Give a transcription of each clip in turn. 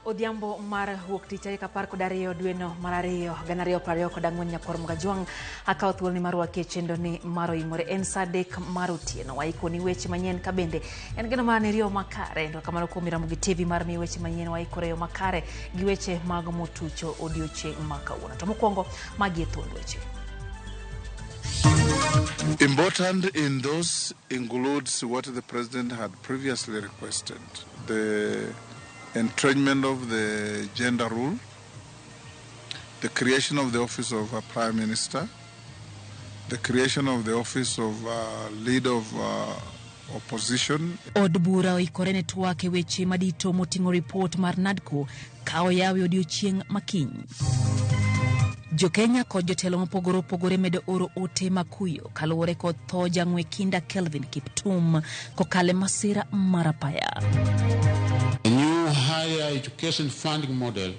Odhiambo mar wuok tich tarik 10 dwe no mar ariyo 2024 nyakor Mgajwang' akawo thuolni mar rwaki e chenro ni mar Oimore en saa 3 mar otieno. Waikoni weche manyien ka bende en geno mar riyo makare to kamano kuom Ramogi TV mar mi weche manyien waikore yo makare gi weche mag motucho odiochieng' ma kawuono. To mokwongo magi e thuond weche. Important in those includes what the President had previously requested, the entrenchment of the gender rule, the creation of the office of Prime Minister, the creation of the office of Leader of Opposition. Od bura oikore ne twak e weche madito moting'o report mar NADCO ka oyawe odiochieng' makiny. Jo Kenya kod jotelo mopogore opogore medo oro ote makuyo kaluwore kod tho jang'we kinda Kelvin Kiptum kokale masira marapaya. A new higher education funding model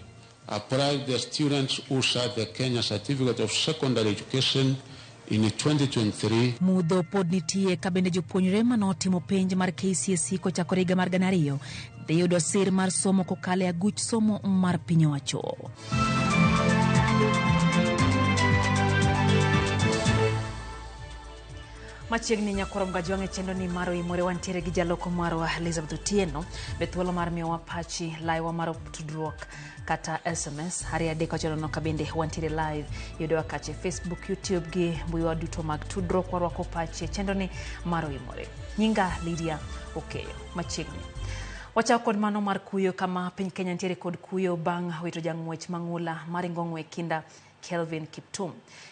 applied the students who sought the Kenya Certificate of Secondary Education in 2023. Mudho pod nitie ka bende jopuonjre manotimo penj mar KCSE kochakore higa mar 2000 dhi yudo sir mar somo kokale aguch somo mar piny owacho. Machiegni nyakoro Mgajwang' e chenro ni mar Oimore wantiere gi jaloko marwa Elizabeth Otieno be thuolo mar miyo wapachi laiwa mar tudruok kata SMS hari adek ochono ka bende wantiere live yudo kache Facebook, YouTube gi mbui wa duto mag tudruok warwako pachi e chenro ni mar Oimore. Nyinga Lydia Okeyo machiegni. Wachako kod mano mar kuyo kama piny Kenya ntiere kod kuyo bang' wito jang'wech mang'ula mar ng'ong'we kinda Kelvin Kiptum.